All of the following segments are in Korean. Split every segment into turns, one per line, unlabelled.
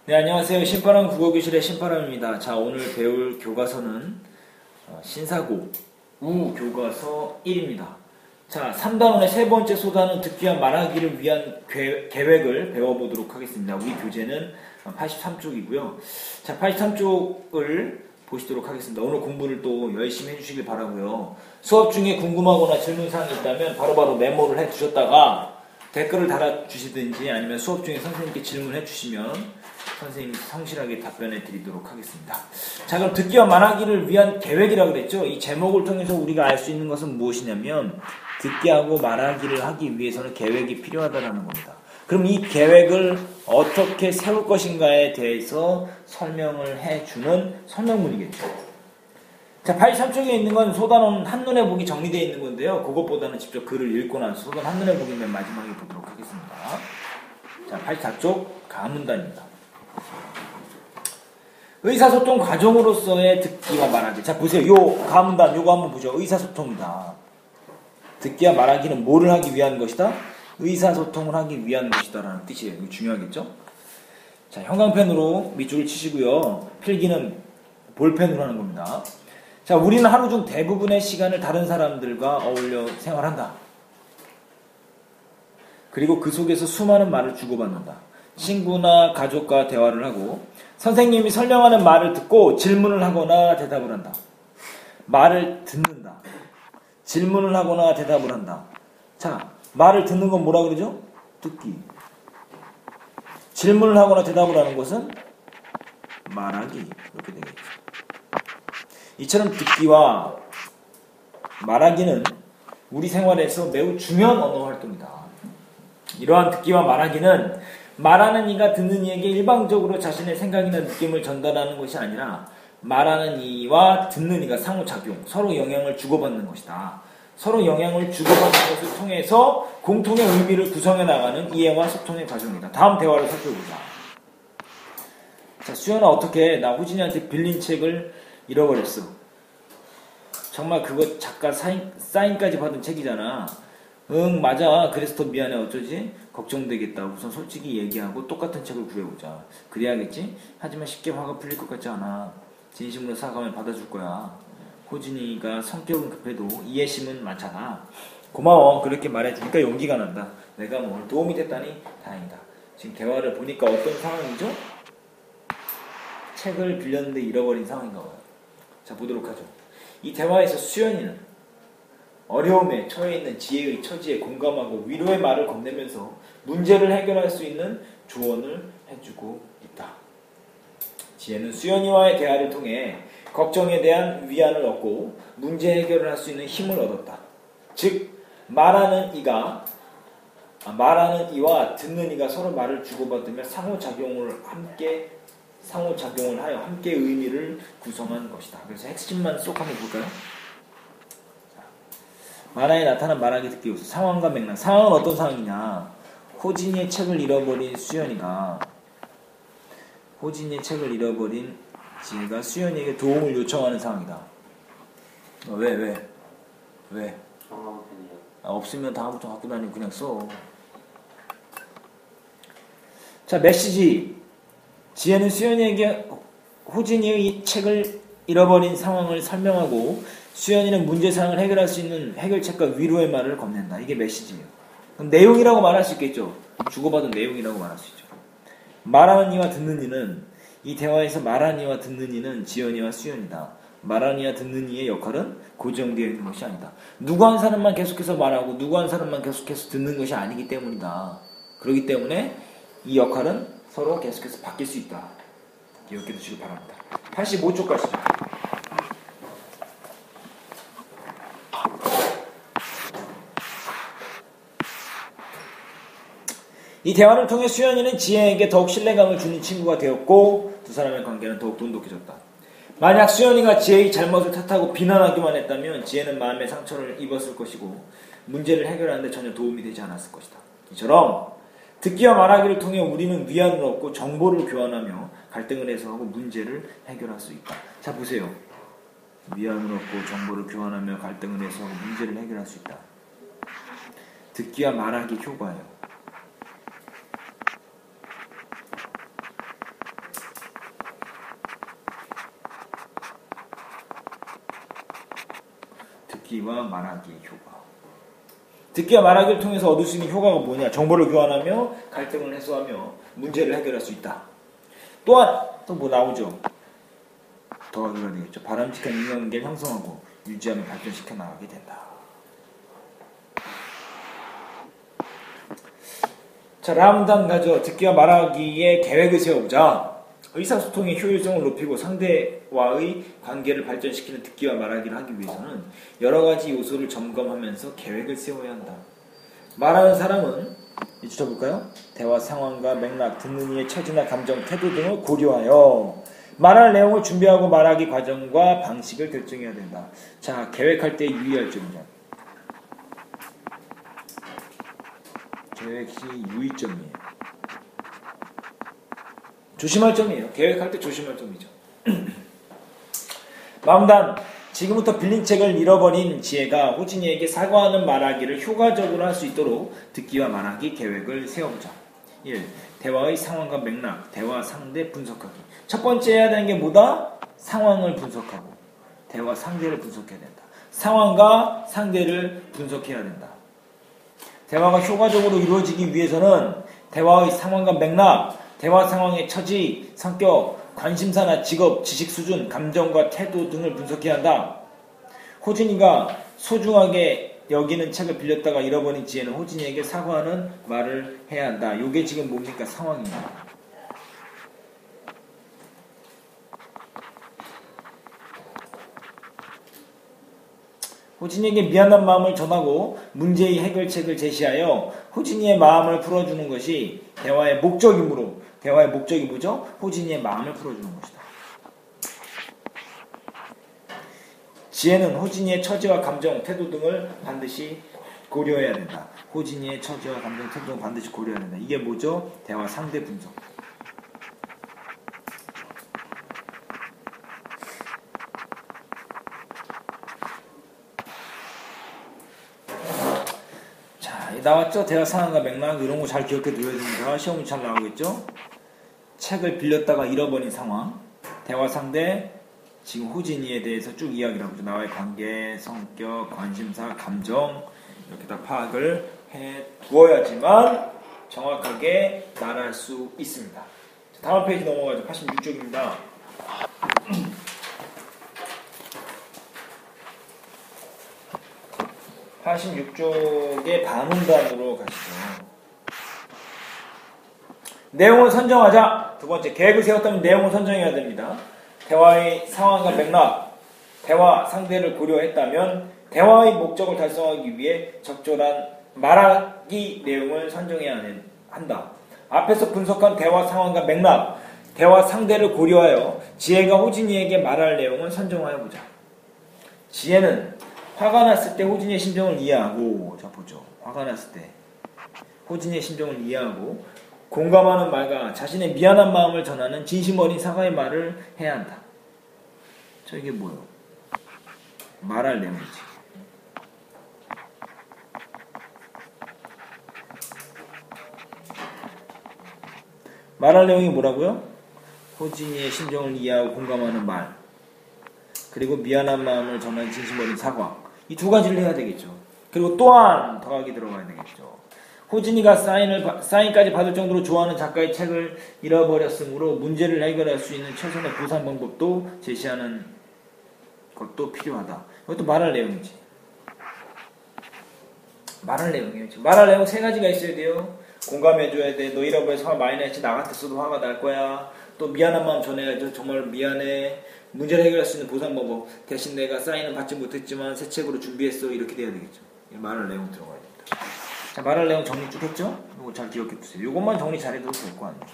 네, 안녕하세요. 신바람 국어교실의 신바람입니다. 자, 오늘 배울 교과서는 신사고 교과서 1입니다. 자, 3단원의 세 번째 소단은 듣기와 말하기를 위한 계획을 배워보도록 하겠습니다. 우리 교재는 83쪽이고요. 자, 83쪽을 보시도록 하겠습니다. 오늘 공부를 또 열심히 해주시길 바라고요. 수업 중에 궁금하거나 질문사항이 있다면 바로바로 메모를 해두셨다가 댓글을 달아주시든지 아니면 수업 중에 선생님께 질문해 주시면 선생님이 성실하게 답변해 드리도록 하겠습니다. 자, 그럼 듣기와 말하기를 위한 계획이라고 그랬죠. 이 제목을 통해서 우리가 알 수 있는 것은 무엇이냐면 듣기하고 말하기를 하기 위해서는 계획이 필요하다는 겁니다. 그럼 이 계획을 어떻게 세울 것인가에 대해서 설명을 해주는 설명문이겠죠. 자, 83쪽에 있는 건 소단원 한눈에 보기 정리되어 있는 건데요. 그것보다는 직접 글을 읽고 나서 소단 한눈에 보기 맨 마지막에 보도록 하겠습니다. 자, 84쪽 가문단입니다. 의사소통 과정으로서의 듣기와 말하기. 자, 보세요. 요 가문단 요거 한번 보죠. 의사소통이다. 듣기와 말하기는 뭐를 하기 위한 것이다? 의사소통을 하기 위한 것이다 라는 뜻이에요. 이거 중요하겠죠? 자, 형광펜으로 밑줄을 치시고요. 필기는 볼펜으로 하는 겁니다. 자, 우리는 하루 중 대부분의 시간을 다른 사람들과 어울려 생활한다. 그리고 그 속에서 수많은 말을 주고받는다. 친구나 가족과 대화를 하고 선생님이 설명하는 말을 듣고 질문을 하거나 대답을 한다. 말을 듣는다. 질문을 하거나 대답을 한다. 자, 말을 듣는 건 뭐라 그러죠? 듣기. 질문을 하거나 대답을 하는 것은 말하기. 이렇게 되겠죠. 이처럼 듣기와 말하기는 우리 생활에서 매우 중요한 언어 활동이다. 이러한 듣기와 말하기는 말하는 이가 듣는 이에게 일방적으로 자신의 생각이나 느낌을 전달하는 것이 아니라 말하는 이와 듣는 이가 상호작용, 서로 영향을 주고받는 것이다. 서로 영향을 주고받는 것을 통해서 공통의 의미를 구성해 나가는 이해와 소통의 과정이다. 다음 대화를 살펴보자. 자, 수연아, 어떻게 나 호진이한테 빌린 책을 잃어버렸어. 정말 그거 작가 사인까지 받은 책이잖아. 응, 맞아. 그래서 더 미안해. 어쩌지? 걱정되겠다. 우선 솔직히 얘기하고 똑같은 책을 구해보자. 그래야겠지? 하지만 쉽게 화가 풀릴 것 같지 않아. 진심으로 사과하면 받아줄 거야. 호진이가 성격은 급해도 이해심은 많잖아. 고마워. 그렇게 말해주니까 용기가 난다. 내가 뭐 도움이 됐다니 다행이다. 지금 대화를 보니까 어떤 상황이죠? 책을 빌렸는데 잃어버린 상황인가 봐요. 자, 보도록 하죠. 이 대화에서 수연이는 어려움에 처해 있는 지혜의 처지에 공감하고 위로의 말을 건네면서 문제를 해결할 수 있는 조언을 해주고 있다. 지혜는 수연이와의 대화를 통해 걱정에 대한 위안을 얻고 문제 해결을 할 수 있는 힘을 얻었다. 즉, 말하는 이와 듣는 이가 서로 말을 주고받으며 상호작용을 하여 함께 의미를 구성한 것이다. 그래서 핵심만 쏙 한번 볼까요? 만화에 나타난 말하기 듣기 요소, 상황과 맥락. 상황은 어떤 상황이냐? 호진이의 책을 잃어버린 수연이가 지혜가 수연이에게 도움을 요청하는 상황이다. 왜? 없으면 다음부터 갖고 다니고 그냥 써. 자, 메시지. 지혜는 수연이에게 호진이의 책을 잃어버린 상황을 설명하고 수연이는 문제사항을 해결할 수 있는 해결책과 위로의 말을 건넨다. 이게 메시지예요. 그럼 내용이라고 말할 수 있겠죠. 주고받은 내용이라고 말할 수 있죠. 말하는 이와 듣는 이는, 이 대화에서 말하는 이와 듣는 이는 지연이와 수연이다. 말하는 이와 듣는 이의 역할은 고정되어 있는 것이 아니다. 누구 한 사람만 계속해서 말하고 누구 한 사람만 계속해서 듣는 것이 아니기 때문이다. 그렇기 때문에 이 역할은 서로 계속해서 바뀔 수 있다. 기억해 두시기 바랍니다. 85쪽 가시죠. 이 대화를 통해 수연이는 지혜에게 더욱 신뢰감을 주는 친구가 되었고 두 사람의 관계는 더욱 돈독해졌다. 만약 수연이가 지혜의 잘못을 탓하고 비난하기만 했다면 지혜는 마음의 상처를 입었을 것이고 문제를 해결하는 데 전혀 도움이 되지 않았을 것이다. 이처럼 듣기와 말하기를 통해 우리는 위안을 얻고 정보를 교환하며 갈등을 해소하고 문제를 해결할 수 있다. 자, 보세요. 위안을 얻고 정보를 교환하며 갈등을 해소하고 문제를 해결할 수 있다. 듣기와 말하기 효과예요. 듣기와 말하기의 효과. 듣기와 말하기를 통해서 얻을 수 있는 효과가 뭐냐? 정보를 교환하며 갈등을 해소하며 문제를 해결할 수 있다. 또한 또 뭐 나오죠? 더하기가 되겠죠. 바람직한 인간관계를 형성하고 유지하며 발전시켜 나가게 된다. 자, 다음 단 가죠. 듣기와 말하기의 계획을 세워보자. 의사소통의 효율성을 높이고 상대와의 관계를 발전시키는 듣기와 말하기를 하기 위해서는 여러 가지 요소를 점검하면서 계획을 세워야 한다. 말하는 사람은 이제 쳐볼까요? 대화 상황과 맥락, 듣는 이의 처지나 감정, 태도 등을 고려하여 말할 내용을 준비하고 말하기 과정과 방식을 결정해야 된다. 자, 계획할 때 유의할 점이죠. 계획 시 유의점이에요. 조심할 점이에요. 계획할 때 조심할 점이죠. 마음단, 지금부터 빌린 책을 잃어버린 지혜가 호진이에게 사과하는 말하기를 효과적으로 할 수 있도록 듣기와 말하기 계획을 세워보자. 1. 대화의 상황과 맥락, 대화 상대 분석하기. 첫 번째 해야 되는 게 뭐다? 상황을 분석하고 대화 상대를 분석해야 된다. 상황과 상대를 분석해야 된다. 대화가 효과적으로 이루어지기 위해서는 대화의 상황과 맥락, 대화 상황의 처지, 성격, 관심사나 직업, 지식 수준, 감정과 태도 등을 분석해야 한다. 호진이가 소중하게 여기는 책을 빌렸다가 잃어버린 지혜는 호진이에게 사과하는 말을 해야 한다. 요게 지금 뭡니까? 상황입니다. 호진이에게 미안한 마음을 전하고 문제의 해결책을 제시하여 호진이의 마음을 풀어주는 것이 대화의 목적이므로, 대화의 목적이 뭐죠? 호진이의 마음을 풀어주는 것이다. 지혜는 호진이의 처지와 감정, 태도 등을 반드시 고려해야 된다. 호진이의 처지와 감정, 태도 등을 반드시 고려해야 된다. 이게 뭐죠? 대화 상대 분석. 나왔죠? 대화 상황과 맥락 이런 거 잘 기억해 두어야 됩니다. 시험이 잘 나오겠죠? 책을 빌렸다가 잃어버린 상황, 대화 상대, 지금 호진이에 대해서 쭉 이야기를 하고 있죠. 나와의 관계, 성격, 관심사, 감정 이렇게 다 파악을 해 두어야지만 정확하게 말할 수 있습니다. 다음 페이지 넘어가죠. 86쪽입니다. 86쪽의 반문단으로 가시죠. 내용을 선정하자. 두 번째, 계획을 세웠다면 내용을 선정해야 됩니다. 대화의 상황과 맥락, 대화 상대를 고려했다면 대화의 목적을 달성하기 위해 적절한 말하기 내용을 선정해야 한다. 앞에서 분석한 대화 상황과 맥락, 대화 상대를 고려하여 지혜가 호진이에게 말할 내용을 선정하여 보자. 지혜는 화가 났을 때 호진이의 심정을 이해하고, 자 보죠. 화가 났을 때 호진이의 심정을 이해하고 공감하는 말과 자신의 미안한 마음을 전하는 진심 어린 사과의 말을 해야 한다. 저 이게 뭐예요? 말할 내용이지. 말할 내용이 뭐라고요? 호진이의 심정을 이해하고 공감하는 말, 그리고 미안한 마음을 전하는 진심 어린 사과. 이 두 가지를 해야 되겠죠. 그리고 또한 더하기 들어가야 되겠죠. 호진이가 사인까지 받을 정도로 좋아하는 작가의 책을 잃어버렸으므로 문제를 해결할 수 있는 최선의 보상 방법도 제시하는 것도 필요하다. 이것도 말할 내용이지. 말할 내용이에요. 말할 내용 세 가지가 있어야 돼요. 공감해줘야 돼. 너 잃어버려서 화 많이 냈지. 나 같았어도 화가 날 거야. 또 미안한 마음 전해야죠. 정말 미안해. 문제를 해결할 수 있는 보상 방법. 대신 내가 사인은 받지 못했지만 새 책으로 준비했어. 이렇게 돼야 되겠죠. 말할 내용 들어가야 됩니다. 자, 말할 내용 정리 쭉 했죠? 이거 잘 기억해 두세요. 이것만 정리 잘해도 될 거 아니에요.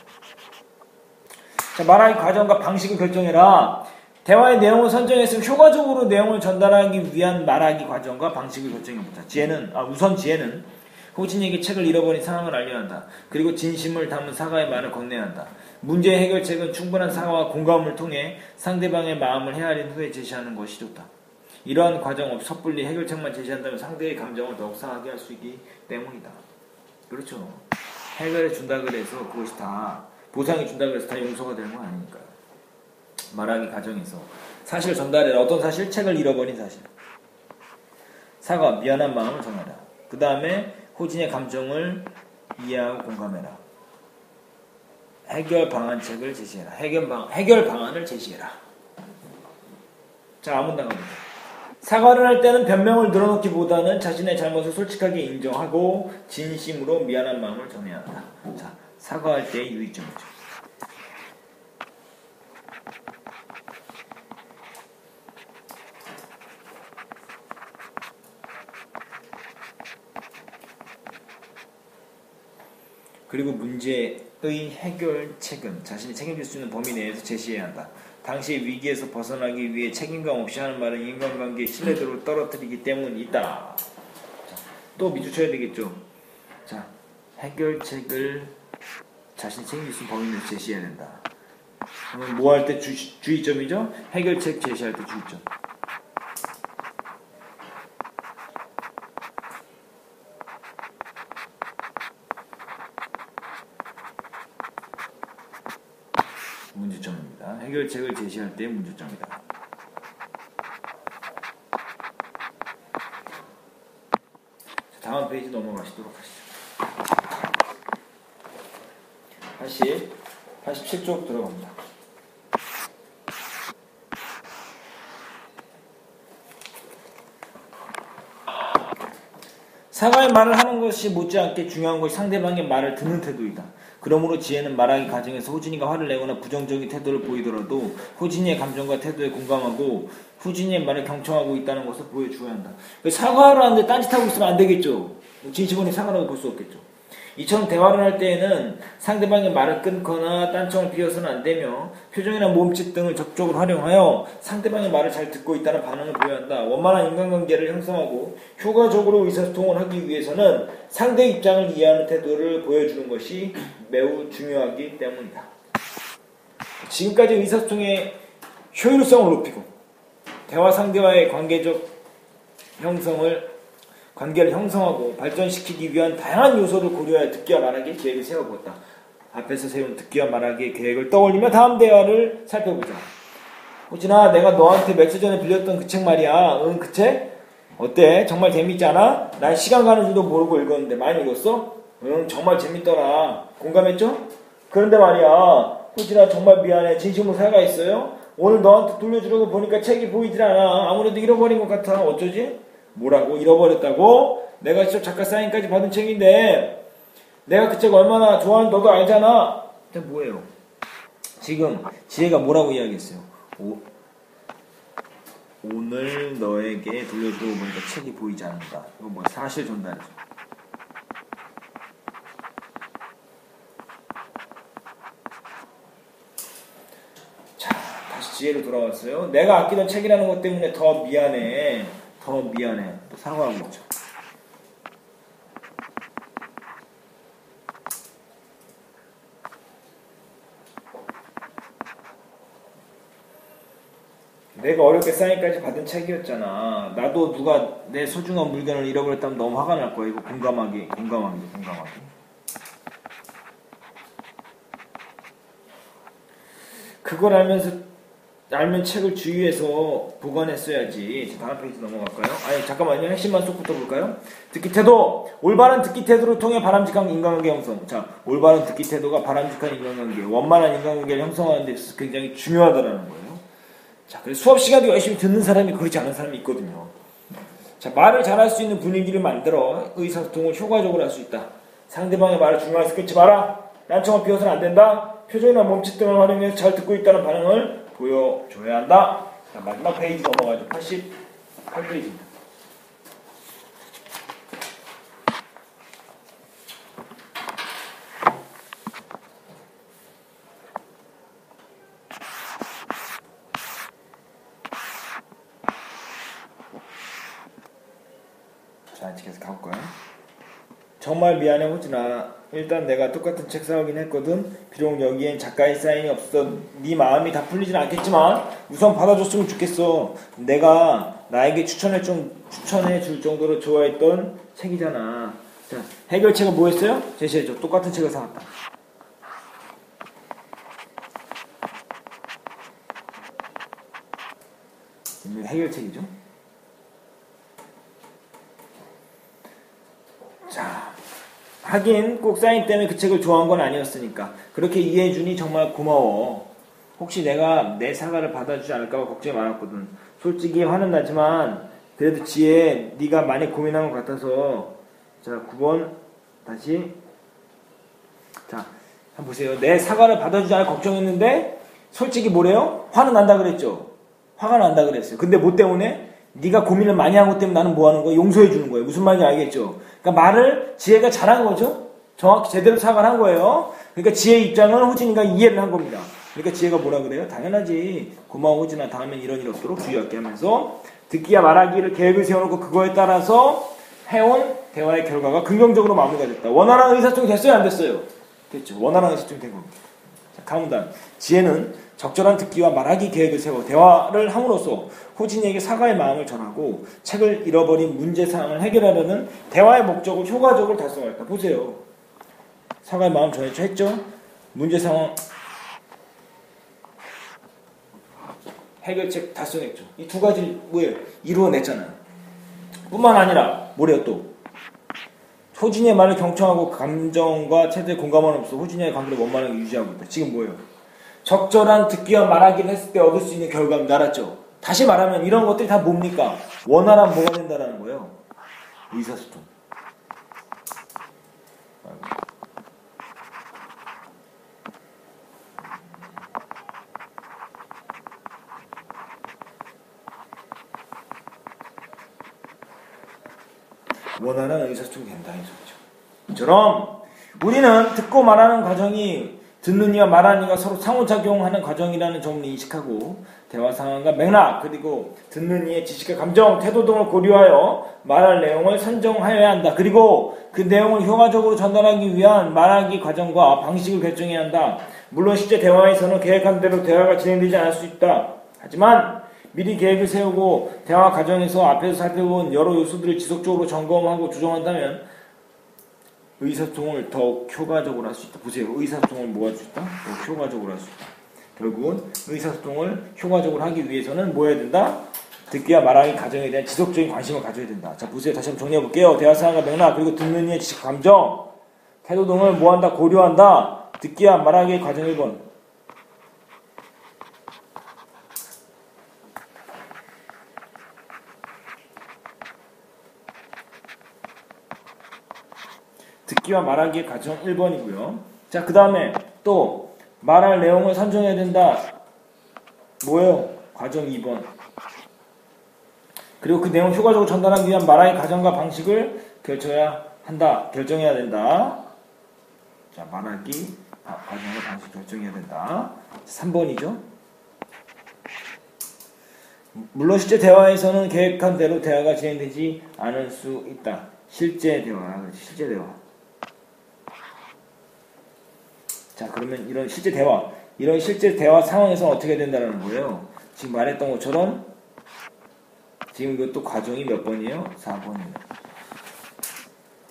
자, 말하기 과정과 방식을 결정해라. 대화의 내용을 선정했으면 효과적으로 내용을 전달하기 위한 말하기 과정과 방식을 결정해보자. 우선 지혜는 호진이에게 책을 잃어버린 상황을 알려야 한다. 그리고 진심을 담은 사과의 말을 건네야 한다. 문제의 해결책은 충분한 사과와 공감을 통해 상대방의 마음을 헤아린 후에 제시하는 것이 좋다. 이러한 과정 없이 섣불리 해결책만 제시한다면 상대의 감정을 더욱 상하게 할 수 있기 때문이다. 그렇죠. 해결해 준다 그래서 그것이 다 보상해 준다 그래서 다 용서가 되는 건 아니니까요. 말하기 과정에서 사실을 전달해라. 어떤 사실? 책을 잃어버린 사실. 사과, 미안한 마음을 전하라. 그 다음에 호진의 감정을 이해하고 공감해라. 해결 방안책을 제시해라. 해결 방안을 제시해라. 자, 아문단 가보자. 사과를 할 때는 변명을 늘어놓기보다는 자신의 잘못을 솔직하게 인정하고 진심으로 미안한 마음을 전해야 한다. 자, 사과할 때의 유의점이죠. 그리고 문제의 해결책은 자신이 책임질 수 있는 범위 내에서 제시해야 한다. 당시의 위기에서 벗어나기 위해 책임감 없이 하는 말은 인간관계의 신뢰도를 떨어뜨리기 때문이다. 자, 또 밑줄 쳐야 되겠죠. 자, 해결책을 자신이 책임질 수 있는 범위 내에서 제시해야 된다. 그러면 뭐 할 때 주의점이죠? 해결책 제시할 때 주의점. 문제점입니다. 해결책을 제시할 때의 문제점이다. 다음 페이지 넘어가시도록 하시죠. 87쪽 들어갑니다. 사과의 말을 하는 것이 못지않게 중요한 것이 상대방의 말을 듣는 태도이다. 그러므로 지혜는 말하기 과정에서 호진이가 화를 내거나 부정적인 태도를 보이더라도 호진이의 감정과 태도에 공감하고 호진이의 말을 경청하고 있다는 것을 보여주어야 한다. 사과를 하는데 딴짓하고 있으면 안 되겠죠. 진심원이 사과라고 볼 수 없겠죠. 이처럼 대화를 할 때에는 상대방의 말을 끊거나 딴청을 피워서는 안 되며 표정이나 몸짓 등을 적극적으로 활용하여 상대방의 말을 잘 듣고 있다는 반응을 보여야 한다. 원만한 인간관계를 형성하고 효과적으로 의사소통을 하기 위해서는 상대 입장을 이해하는 태도를 보여주는 것이 매우 중요하기 때문이다. 지금까지 의사소통의 효율성을 높이고 대화 상대와의 관계를 형성하고 발전시키기 위한 다양한 요소를 고려하여 듣기와 말하기의 계획을 세워보았다. 앞에서 세운 듣기와 말하기의 계획을 떠올리며 다음 대화를 살펴보자. 호진아, 내가 너한테 며칠 전에 빌렸던 그 책 말이야. 응, 그 책? 어때? 정말 재밌지 않아? 난 시간 가는 줄도 모르고 읽었는데 많이 읽었어? 응, 정말 재밌더라. 공감했죠? 그런데 말이야, 호진아, 정말 미안해. 진심으로 사과했어요? 오늘 너한테 돌려주려고 보니까 책이 보이질 않아. 아무래도 잃어버린 것 같아. 어쩌지? 뭐라고? 잃어버렸다고? 내가 직접 작가 사인까지 받은 책인데 내가 그 책 얼마나 좋아하는지 너도 알잖아. 일단 뭐예요? 지금 지혜가 뭐라고 이야기했어요? 오늘 너에게 돌려주고 보니까 책이 보이지 않는다. 이거 뭐 사실 전달이죠. 자, 다시 지혜로 돌아왔어요. 내가 아끼던 책이라는 것 때문에 더 미안해. 또 사과하고 있죠. 내가 어렵게 사인까지 받은 책이었잖아. 나도 누가 내 소중한 물건을 잃어버렸다면 너무 화가 날 거야. 이거 공감하기. 그걸 알면 책을 주위에서 보관했어야지. 다음 페이지 넘어갈까요? 아니, 잠깐만요. 핵심만 쏙부터 볼까요? 듣기 태도. 올바른 듣기 태도를 통해 바람직한 인간관계 형성. 자, 올바른 듣기 태도가 바람직한 인간관계, 원만한 인간관계를 형성하는 데 있어서 굉장히 중요하다라는 거예요. 자, 그래서 수업 시간도 열심히 듣는 사람이 그렇지 않은 사람이 있거든요. 자, 말을 잘할 수 있는 분위기를 만들어 의사소통을 효과적으로 할 수 있다. 상대방의 말을 중간에서 끊지 마라. 난청을 피워서는 안 된다. 표정이나 몸짓 등을 활용해서 잘 듣고 있다는 반응을 보여줘야 한다. 자, 마지막 페이지 넘어가죠. 88페이지입니다. 자, 계속 가볼까요? 정말 미안해 호진아. 일단 내가 똑같은 책 사오긴 했거든. 비록 여기엔 작가의 사인이 없어 네 마음이 다 풀리진 않겠지만 우선 받아줬으면 좋겠어. 내가 나에게 추천해 줄 정도로 좋아했던 책이잖아. 자, 해결책은 뭐였어요? 제시해줘. 똑같은 책을 사왔다. 해결책이죠. 자, 하긴 꼭 사인 때문에 그 책을 좋아한 건 아니었으니까. 그렇게 이해해주니 정말 고마워. 혹시 내가 내 사과를 받아주지 않을까 봐 걱정이 많았거든. 솔직히 화는 나지만 그래도 지혜 네가 많이 고민한 것 같아서. 자, 9번 다시. 자, 한번 보세요. 내 사과를 받아주지 않을 걱정했는데 솔직히 뭐래요? 화는 난다 그랬죠. 화가 난다 그랬어요. 근데 뭐 때문에? 네가 고민을 많이 한 것 때문에 나는 뭐 하는 거야? 용서해 주는 거예요. 무슨 말인지 알겠죠? 그러니까 말을 지혜가 잘한 거죠. 정확히 제대로 사과를 한 거예요. 그러니까 지혜의 입장은 호진이가 이해를 한 겁니다. 그러니까 지혜가 뭐라 그래요? 당연하지. 고마워 호진아. 다음엔 이런 일 없도록 주의할게 하면서 듣기와 말하기를 계획을 세워놓고 그거에 따라서 해온 대화의 결과가 긍정적으로 마무리가 됐다. 원활한 의사소통이 됐어요? 안 됐어요? 됐죠. 원활한 의사소통이 된 겁니다. 자, 다음 단. 지혜는 적절한 듣기와 말하기 계획을 세워 대화를 함으로써 호진이에게 사과의 마음을 전하고 책을 잃어버린 문제사항을 해결하려는 대화의 목적을 효과적으로 달성했다. 보세요. 사과의 마음 전했죠? 했죠? 문제상황 해결책 달성했죠. 이 두 가지를 뭐예요? 이루어냈잖아요. 뿐만 아니라 뭐래요 또? 호진이의 말을 경청하고 감정과 최대의 공감은 없어 호진이의 관계를 원만하게 유지하고 있다. 지금 뭐예요? 적절한 듣기와 말하기를 했을 때 얻을 수 있는 결과입니다. 알았죠? 다시 말하면 이런 것들이 다 뭡니까? 원활한 뭐가 된다라는 거예요. 의사소통. 원활한 의사소통이 된다. 이 소리죠. 이처럼 우리는 듣고 말하는 과정이 듣는 이와 말하는 이가 서로 상호작용하는 과정이라는 점을 인식하고 대화 상황과 맥락 그리고 듣는 이의 지식과 감정, 태도 등을 고려하여 말할 내용을 선정하여야 한다. 그리고 그 내용을 효과적으로 전달하기 위한 말하기 과정과 방식을 결정해야 한다. 물론 실제 대화에서는 계획한 대로 대화가 진행되지 않을 수 있다. 하지만 미리 계획을 세우고 대화 과정에서 앞에서 살펴본 여러 요소들을 지속적으로 점검하고 조정한다면 의사소통을 더욱 효과적으로 할 수 있다. 보세요. 의사소통을 뭐 할 수 있다? 더욱 효과적으로 할 수 있다. 결국은 의사소통을 효과적으로 하기 위해서는 뭐 해야 된다? 듣기와 말하기 과정에 대한 지속적인 관심을 가져야 된다. 자, 보세요. 다시 한번 정리해 볼게요. 대화 상황과 맥락 그리고 듣는 이의 지식, 감정, 태도 등을 뭐 한다? 고려한다. 듣기와 말하기의 과정 1번. 듣기와 말하기의 과정 1번이고요. 자, 그 다음에 또 말할 내용을 선정해야 된다. 뭐예요? 과정 2번. 그리고 그 내용을 효과적으로 전달하기 위한 말하기 과정과 방식을 결정해야 된다. 자, 말하기 과정과 방식 결정해야 된다. 3번이죠. 물론 실제 대화에서는 계획한 대로 대화가 진행되지 않을 수 있다. 실제 대화. 자, 그러면 이런 실제 대화 상황에서는 어떻게 된다는 거예요? 지금 말했던 것처럼 지금 이것도 과정이 몇 번이에요? 4번이에요.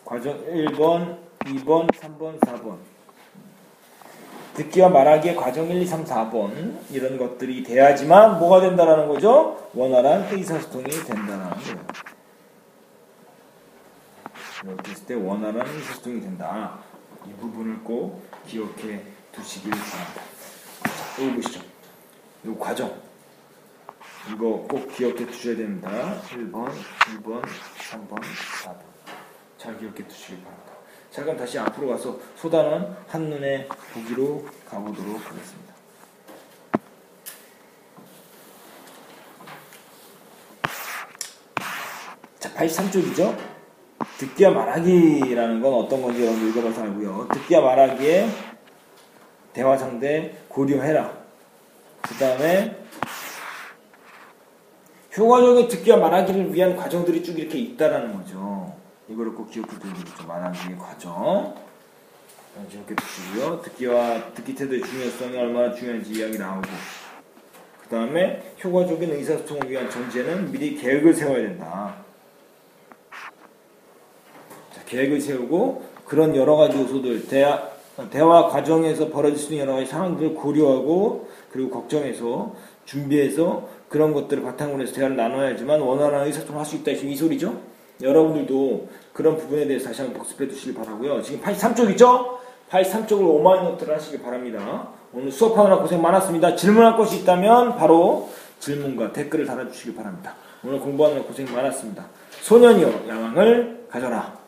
과정 1번, 2번, 3번, 4번. 듣기와 말하기의 과정 1, 2, 3, 4번 이런 것들이 돼야지만 뭐가 된다는 거죠? 원활한 의사소통이 된다는 거예요. 이렇게 했을 때 원활한 의사소통이 된다. 이 부분을 꼭 기억해 두시길 바랍니다. 자, 여기 보시죠. 이 과정. 이거 꼭 기억해 두셔야 됩니다. 1번, 2번, 3번, 4번. 잘 기억해 두시길 바랍니다. 자, 그럼 다시 앞으로 가서 소단원 한눈에 보기로 가보도록 하겠습니다. 자, 83쪽이죠? 듣기와 말하기라는 건 어떤 건지 여러분 읽어봐서 알고요. 듣기와 말하기에 대화 상대 고려해라. 그 다음에 효과적인 듣기와 말하기를 위한 과정들이 쭉 이렇게 있다라는 거죠. 이거를 꼭 기억해 두시죠. 말하기의 과정. 기억해 두시고요. 듣기 태도의 중요성이 얼마나 중요한지 이야기 나오고, 그 다음에 효과적인 의사소통을 위한 전제는 미리 계획을 세워야 된다. 자, 계획을 세우고 그런 여러 가지 요소들, 대화 과정에서 벌어질 수 있는 여러 가지 상황들을 고려하고 그리고 걱정해서 준비해서 그런 것들을 바탕으로 해서 대화를 나눠야지만 원활한 의사소통을 할 수 있다. 이 소리죠. 여러분들도 그런 부분에 대해서 다시 한번 복습해 두시길 바라고요. 지금 83쪽 있죠? 83쪽을 오마이 노트를 하시길 바랍니다. 오늘 수업하느라 고생 많았습니다. 질문할 것이 있다면 바로 질문과 댓글을 달아주시길 바랍니다. 오늘 공부하느라 고생 많았습니다. 소년이여 야망을 가져라.